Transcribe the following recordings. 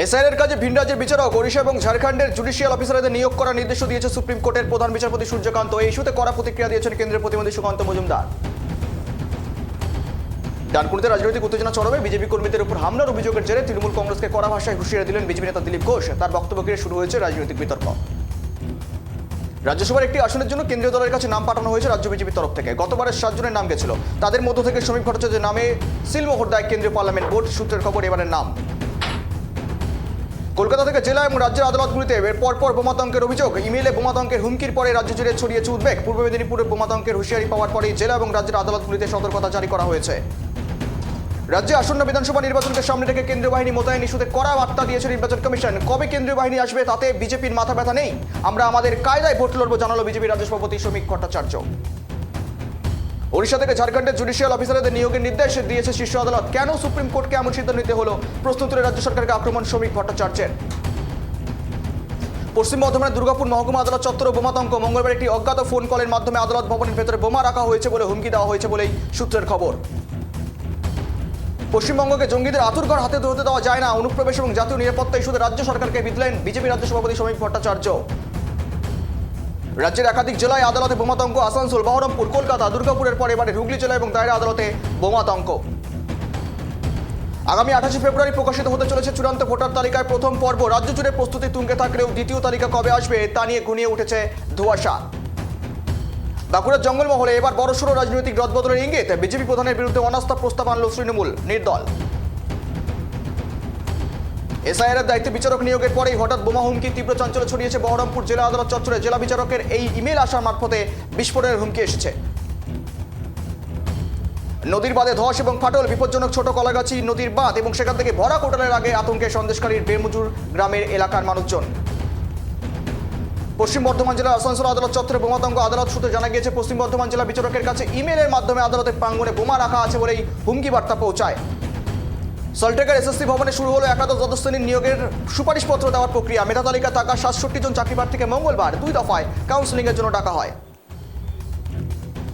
SIR কাজে ভিন রাজ্যের বিচারক ওড়িশা এবং ঝাড়খণ্ডের জুডিশিয়াল অফিসারদের নিয়োগ করার নির্দেশও দিয়েছে সুপ্রিম কোর্টের প্রধান বিচারপতি সূর্যকান্ত। এই ইস্যুতে কড়া প্রতিক্রিয়া দিয়েছেন কেন্দ্রীয় প্রতিমন্ত্রী সুকান্ত মজুমদার। ডানকুনিতে রাজনৈতিক উত্তেজনা চরমে। বিজেপি কর্মীদের উপর হামলার অভিযোগের জেরে তৃণমূল কংগ্রেসকে কড়া ভাষায় হুঁশিয়ারি দিলেন বিজেপি নেতা দিলীপ ঘোষ। তার বক্তব্য ঘিরে শুরু হয়েছে রাজনৈতিক বিতর্ক। রাজ্যসভার একটি আসনের জন্য কেন্দ্রীয় দলের কাছে নাম পাঠানো হয়েছে রাজ্য বিজেপির তরফ থেকে। গতবারের 7 জনের নাম গেছিল, তাদের মধ্য থেকে সমীপ ভট্টাচার্যের নামে সিলমোহর দেয় কেন্দ্রীয় পার্লামেন্ট বোর্ড। সূত্রের খবর এবারের নাম। কলকাতা থেকে জেলা এবং রাজ্যের আদালতগুলিতে পরপর বোমাতঙ্কের অভিযোগ। ইমেইলে বোমাতঙ্কের হুমকির পরে রাজ্য জুড়ে ছড়িয়েছে উদ্বেগ। পূর্ব মেদিনীপুরে বোমাতঙ্কের হুঁশিয়ারি পাওয়ার পরেই জেলা এবং রাজ্যের আদালতগুলিতে সতর্কতা জারি করা হয়েছে। রাজ্যে আসন্ন বিধানসভা নির্বাচনকে সামনে রেখে কেন্দ্রীয় বাহিনী মোতায়েন ইস্যুতে কড়া বার্তা দিয়েছে নির্বাচন কমিশন। কবে কেন্দ্রীয় বাহিনী আসবে তাতে বিজেপির মাথা ব্যথা নেই, আমরা আমাদের কায়দায় ভোট লড়বো, জানালো বিজেপির রাজ্য সভাপতি সমীক ভট্টাচার্য। ওড়িশা থেকে ঝাড়খণ্ডের জুডিশিয়াল অফিসারদের নিয়োগের নির্দেশ দিয়েছে শীর্ষ আদালত। কেন সুপ্রিম কোর্টকে এমন সিদ্ধান্ত নিতে হলো, প্রশ্ন তুলে রাজ্য সরকারকে আক্রমণ সমীক ভট্টাচার্যের। পশ্চিম বর্ধমানের দুর্গাপুর মহকুমা আদালত চত্বরে বোমাতঙ্ক। মঙ্গলবার একটি অজ্ঞাত ফোন কলের মাধ্যমে আদালত ভবনের ভেতরে বোমা রাখা হয়েছে বলে হুমকি দেওয়া হয়েছে বলেই সূত্রের খবর। পশ্চিমবঙ্গকে জঙ্গিদের আতুরঘর হাতে ধরতে দেওয়া যায় না। অনুপ্রবেশ এবং জাতীয় নিরাপত্তা ইস্যুতে রাজ্য সরকারকে বিধলেন বিজেপি রাজ্য সভাপতি সমীক ভট্টাচার্য। রাজ্যের একাধিক জেলায় আদালতে বোমাতঙ্ক। আসানসোল, বহরমপুর, কলকাতা, দুর্গাপুরের পর এবারে হুগলি জেলা এবং দায়রা আদালতে বোমাতঙ্ক। আগামী 28 ফেব্রুয়ারি প্রকাশিত হতে চলেছে চূড়ান্ত ভোটার তালিকায় প্রথম পর্ব। রাজ্য জুড়ে প্রস্তুতি তুঙ্গে থাকলেও দ্বিতীয় তালিকা কবে আসবে তা নিয়ে ঘনিয়ে উঠেছে ধোঁয়াশা। বাঁকুড়ার জঙ্গলমহলে এবার বড়সড় রাজনৈতিক রদবদলের ইঙ্গিত। বিজেপি প্রধানের বিরুদ্ধে অনাস্থা প্রস্তাব আনল তৃণমূল নির্দল। এসআইআর দায়িত্বে বিচারক নিয়োগের পরেই হঠাৎ বোমা হুমকি। তীব্র চাঞ্চল্য ছড়িয়েছে বহরমপুর জেলা আদালত চত্বরে। জেলা বিচারকের এই ইমেল আসার মারফতে বিস্ফোরণের হুমকি এসেছে। নদীর বাঁধে ধস এবং ফাটল। বিপজ্জনক ছোট কলাগাছি নদীর বাঁধ এবং সেখান থেকে ভরা কোটালের আগে আতঙ্কে সন্দেশকারীর বেরমুজুর গ্রামের এলাকার মানুষজন। পশ্চিম বর্ধমান জেলার আসানসোল আদালত চত্বরে বোমাতঙ্ক। আদালত সূত্রে জানা গিয়েছে পশ্চিম বর্ধমান জেলা বিচারকের কাছে ইমেলের মাধ্যমে আদালতের প্রাঙ্গণে বোমা রাখা আছে বলেই হুমকি বার্তা পৌঁছায়। সল্টেকার এসএসসি ভবনে শুরু হলো একাদশ দ্বাদশ শ্রেণীর নিয়োগের সুপারিশপত্র দেওয়ার প্রক্রিয়া। মেধা তালিকা থাকা 67 জন চাকরি প্রার্থীকে মঙ্গলবার 2 দফায় কাউন্সেলিংয়ের জন্য ডাকা হয়।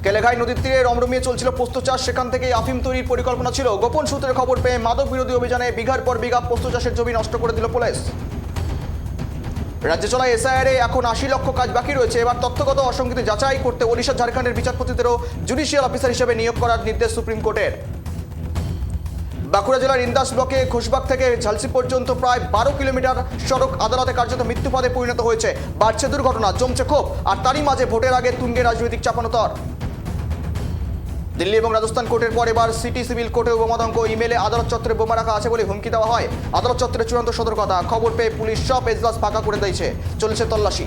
কেলেঘাই নদীর তীরে রমরমিয়ে চলছিল পোস্ত চাষ। সেখান থেকেই আফিম তৈরির পরিকল্পনা ছিল। গোপন সূত্রের খবর পেয়ে মাদক বিরোধী অভিযানে বিঘার পর বিঘা পোস্ত চাষের জমি নষ্ট করে দিল পুলিশ। রাজ্যে চলা এসআইআর এখন 80 লক্ষ কাজ বাকি রয়েছে। এবার তথ্যগত অসঙ্গতি যাচাই করতে ওড়িশা ঝাড়খণ্ডের বিচারপতিদেরও জুডিশিয়াল অফিসার হিসেবে নিয়োগ করার নির্দেশ সুপ্রিম কোর্টের। বাঁকুড়া জেলার ইন্দাস ব্লকে ঘোষবাগ থেকে ঝালসি পর্যন্ত প্রায় 12 কিলোমিটার সড়ক আদালতে কার্যত মৃত্যুপদে পরিণত হয়েছে। বাড়ছে দুর্ঘটনা, জমছে ক্ষোভ, আর তারই মাঝে ভোটের আগে তুঙ্গে রাজনৈতিক চাপানোতর। দিল্লি এবং রাজস্থান কোর্টের পর এবার সিটি সিভিল কোর্টেও বোমাতঙ্ক। ইমেলে আদালত চত্বরে বোমা রাখা আছে বলে হুমকি দেওয়া হয়। আদালত চত্বরে চূড়ান্ত সতর্কতা। খবর পেয়ে পুলিশ সব এজলাস ফাঁকা করে দিয়েছে। চলছে তল্লাশি।